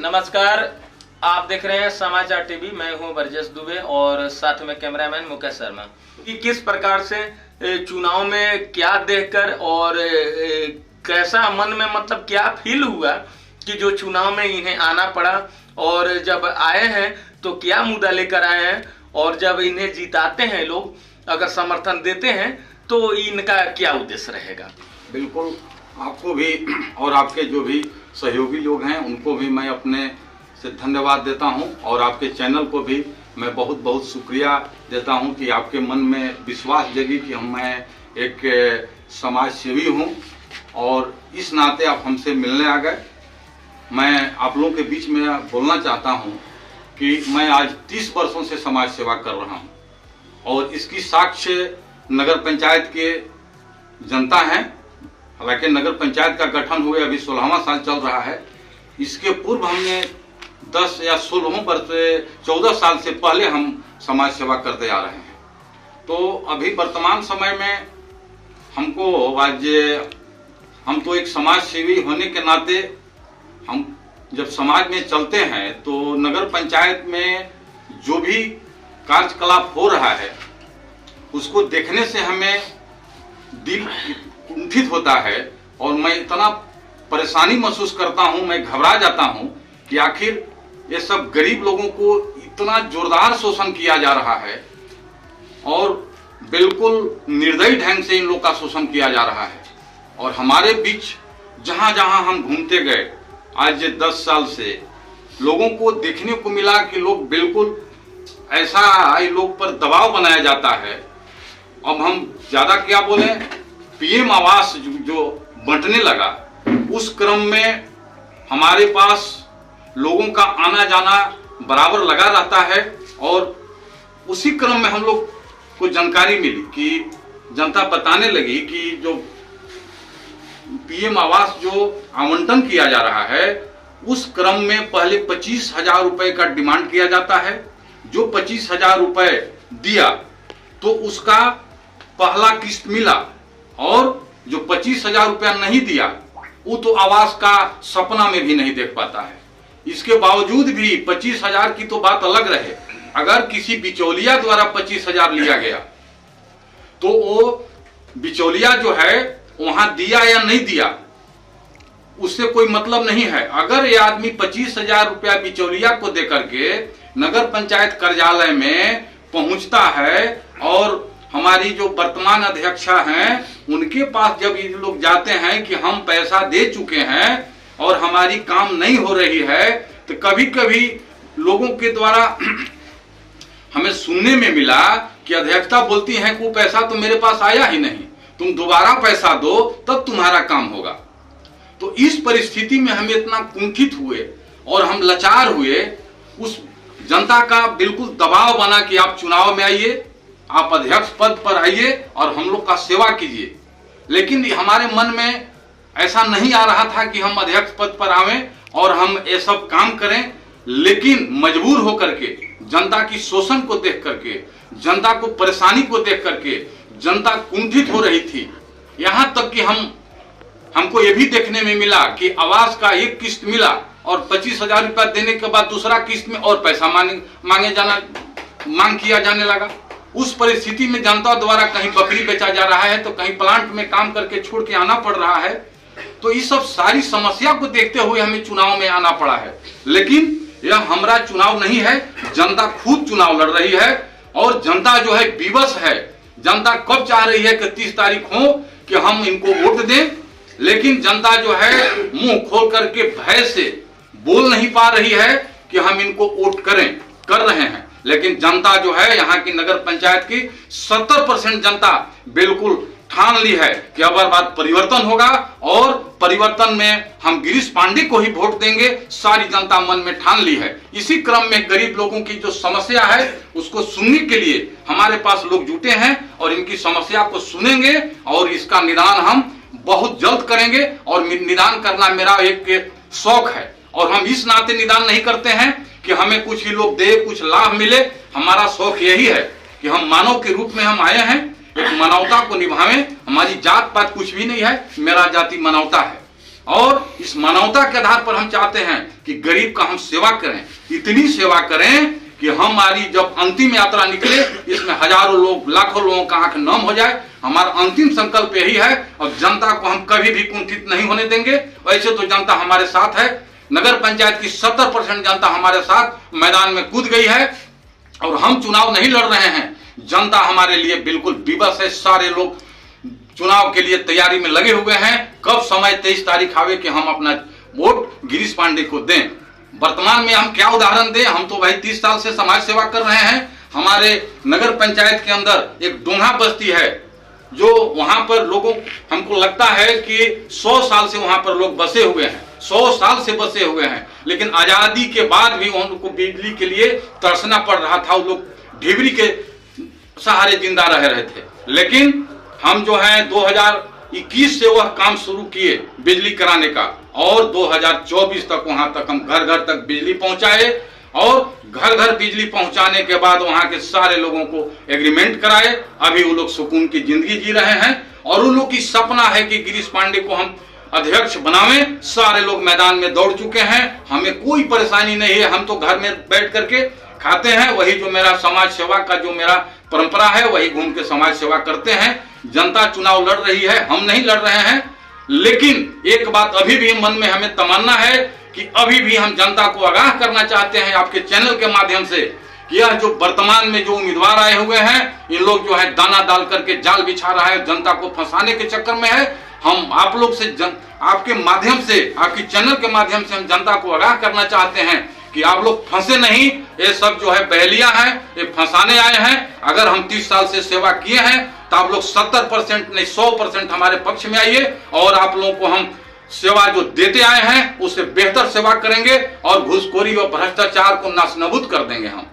नमस्कार, आप देख रहे हैं समाचार टीवी। मैं हूं बरजेश दुबे और साथ में कैमरामैन मुकेश शर्मा। कि किस प्रकार से चुनाव में क्या देखकर और कैसा मन में मतलब क्या फील हुआ कि जो चुनाव में इन्हें आना पड़ा, और जब आए हैं तो क्या मुद्दा लेकर आए हैं, और जब इन्हें जिताते हैं लोग, अगर समर्थन देते हैं तो इनका क्या उद्देश्य रहेगा। बिल्कुल, आपको भी और आपके जो भी सहयोगी लोग हैं उनको भी मैं अपने से धन्यवाद देता हूं, और आपके चैनल को भी मैं बहुत बहुत शुक्रिया देता हूं कि आपके मन में विश्वास जगी कि मैं एक समाज सेवी हूं और इस नाते आप हमसे मिलने आ गए। मैं आप लोगों के बीच में बोलना चाहता हूं कि मैं आज 30 वर्षों से समाज सेवा कर रहा हूं और इसकी साक्ष्य नगर पंचायत के जनता है। हालांकि नगर पंचायत का गठन हुए अभी 16वां साल चल रहा है। इसके पूर्व हमने 10 या 16 वर्ष 14 साल से पहले हम समाज सेवा करते आ रहे हैं। तो अभी वर्तमान समय में हमको आज हम तो एक समाज सेवी होने के नाते हम जब समाज में चलते हैं तो नगर पंचायत में जो भी कार्यकलाप हो रहा है उसको देखने से हमें दिल कुंठित होता है और मैं इतना परेशानी महसूस करता हूं, मैं घबरा जाता हूं कि आखिर ये सब गरीब लोगों को इतना जोरदार शोषण किया जा रहा है और बिल्कुल निर्दयी ढंग से इन लोग का शोषण किया जा रहा है। और हमारे बीच जहां जहां हम घूमते गए आज 10 साल से लोगों को देखने को मिला कि लोग बिल्कुल ऐसा इन लोग पर दबाव बनाया जाता है। अब हम ज्यादा क्या बोले, पीएम आवास जो बंटने लगा उस क्रम में हमारे पास लोगों का आना जाना बराबर लगा रहता है और उसी क्रम में हम लोग को जानकारी मिली कि जनता बताने लगी कि जो पीएम आवास जो आवंटन किया जा रहा है उस क्रम में पहले 25,000 रुपए का डिमांड किया जाता है। जो 25,000 रुपए दिया तो उसका पहला किस्त मिला, और जो 25,000 रुपया नहीं दिया वो तो आवास का सपना में भी नहीं देख पाता है। इसके बावजूद भी 25,000 की तो बात अलग रहे, अगर किसी बिचौलिया द्वारा 25,000 लिया गया तो वो बिचौलिया जो है वहां दिया या नहीं दिया उससे कोई मतलब नहीं है। अगर ये आदमी 25,000 रुपया बिचौलिया को देकर के नगर पंचायत कार्यालय में पहुंचता है और हमारी जो वर्तमान अध्यक्षा हैं उनके पास जब ये लोग जाते हैं कि हम पैसा दे चुके हैं और हमारी काम नहीं हो रही है, तो कभी कभी लोगों के द्वारा हमें सुनने में मिला कि अध्यक्षता बोलती हैं कि वो पैसा तो मेरे पास आया ही नहीं, तुम दोबारा पैसा दो तब तुम्हारा काम होगा। तो इस परिस्थिति में हम इतना कुंठित हुए और हम लाचार हुए। उस जनता का बिल्कुल दबाव बना कि आप चुनाव में आइए, आप अध्यक्ष पद पर आइए और हम लोग का सेवा कीजिए। लेकिन हमारे मन में ऐसा नहीं आ रहा था कि हम अध्यक्ष पद पर आवें और हम ये सब काम करें, लेकिन मजबूर होकर के जनता की शोषण को देख करके, जनता को परेशानी को देख करके जनता कुंठित हो रही थी। यहां तक कि हमको ये भी देखने में मिला कि आवास का एक किस्त मिला और 25,000 रुपया देने के बाद दूसरा किस्त में और पैसा मांग किया जाने लगा। उस परिस्थिति में जनता द्वारा कहीं बकरी बेचा जा रहा है तो कहीं प्लांट में काम करके छोड़ के आना पड़ रहा है। तो इस सब सारी समस्या को देखते हुए हमें चुनाव में आना पड़ा है। लेकिन यह हमारा चुनाव नहीं है, जनता खुद चुनाव लड़ रही है और जनता जो है विवश है। जनता कब चाह रही है कि 30 तारीख हो कि हम इनको वोट दें, लेकिन जनता जो है मुंह खोल करके भय से बोल नहीं पा रही है कि हम इनको वोट कर रहे हैं। लेकिन जनता जो है यहाँ की नगर पंचायत की 70% जनता बिल्कुल ठान ली है कि अब बात परिवर्तन होगा और परिवर्तन में हम गिरीश पांडे को ही वोट देंगे। सारी जनता मन में ठान ली है। इसी क्रम में गरीब लोगों की जो समस्या है उसको सुनने के लिए हमारे पास लोग जुटे हैं और इनकी समस्या को सुनेंगे और इसका निदान हम बहुत जल्द करेंगे। और निदान करना मेरा एक शौक है और हम इस नाते निदान नहीं करते हैं कि हमें कुछ ही लोग दे, कुछ लाभ मिले। हमारा शौक यही है कि हम मानव के रूप में हम आए हैं, एक मानवता को निभावें। हमारी जात पात कुछ भी नहीं है, मेरा जाति मानवता है। और इस मानवता के आधार पर हम चाहते हैं कि गरीब का हम सेवा करें, इतनी सेवा करें कि हमारी जब अंतिम यात्रा निकले इसमें हजारों लोग, लाखों लोगों का आंख नम हो जाए। हमारा अंतिम संकल्प यही है और जनता को हम कभी भी कुंठित नहीं होने देंगे। वैसे तो जनता हमारे साथ है, नगर पंचायत की 70% जनता हमारे साथ मैदान में कूद गई है और हम चुनाव नहीं लड़ रहे हैं। जनता हमारे लिए बिल्कुल विवश है, सारे लोग चुनाव के लिए तैयारी में लगे हुए हैं। कब समय 23 तारीख आवे कि हम अपना वोट गिरीश पांडे को दें। वर्तमान में हम क्या उदाहरण दें, हम तो भाई 30 साल से समाज सेवा कर रहे हैं। हमारे नगर पंचायत के अंदर एक डोंगा बस्ती है जो वहां पर लोगों, हमको लगता है कि 100 साल से वहां पर लोग बसे हुए हैं, 100 साल से बसे हुए हैं, लेकिन आजादी के बाद भी उनको बिजली के लिए तरसना पड़ रहा था। वो लोग ढिबरी के सहारे जिंदा रह रहे थे। लेकिन हम जो है 2021 से वह काम शुरू किए बिजली कराने का और 2024 तक वहां तक हम घर घर तक बिजली पहुंचाए और घर घर बिजली पहुंचाने के बाद वहां के सारे लोगों को एग्रीमेंट कराए। अभी वो लोग सुकून की जिंदगी जी रहे हैं और उन लोग की सपना है कि गिरीश पांडे को हम अध्यक्ष बनावें। सारे लोग मैदान में दौड़ चुके हैं, हमें कोई परेशानी नहीं है। हम तो घर में बैठ करके खाते हैं, वही जो मेरा समाज सेवा का जो मेरा परंपरा है वही घूम के समाज सेवा करते हैं। जनता चुनाव लड़ रही है, हम नहीं लड़ रहे हैं। लेकिन एक बात अभी भी मन में हमें तमन्ना है कि अभी भी हम जनता को आगाह करना चाहते हैं आपके चैनल के माध्यम से कि यह जो वर्तमान में जो उम्मीदवार आए हुए हैं इन लोग जो है दाना डाल करके जाल बिछा रहा है, जनता को फंसाने के चक्कर में है। हम आप लोग से आपके माध्यम से, आपकी चैनल के माध्यम से हम जनता को आगाह करना चाहते हैं कि आप लोग फंसे नहीं। ये सब जो है बहलियां हैं, ये फंसाने आए हैं। अगर हम 30 साल से सेवा किए हैं तो आप लोग 70% नहीं 100% हमारे पक्ष में आइए और आप लोगों को हम सेवा जो देते आए हैं उससे बेहतर सेवा करेंगे और घूसखोरी और भ्रष्टाचार को नासनबूद कर देंगे हम।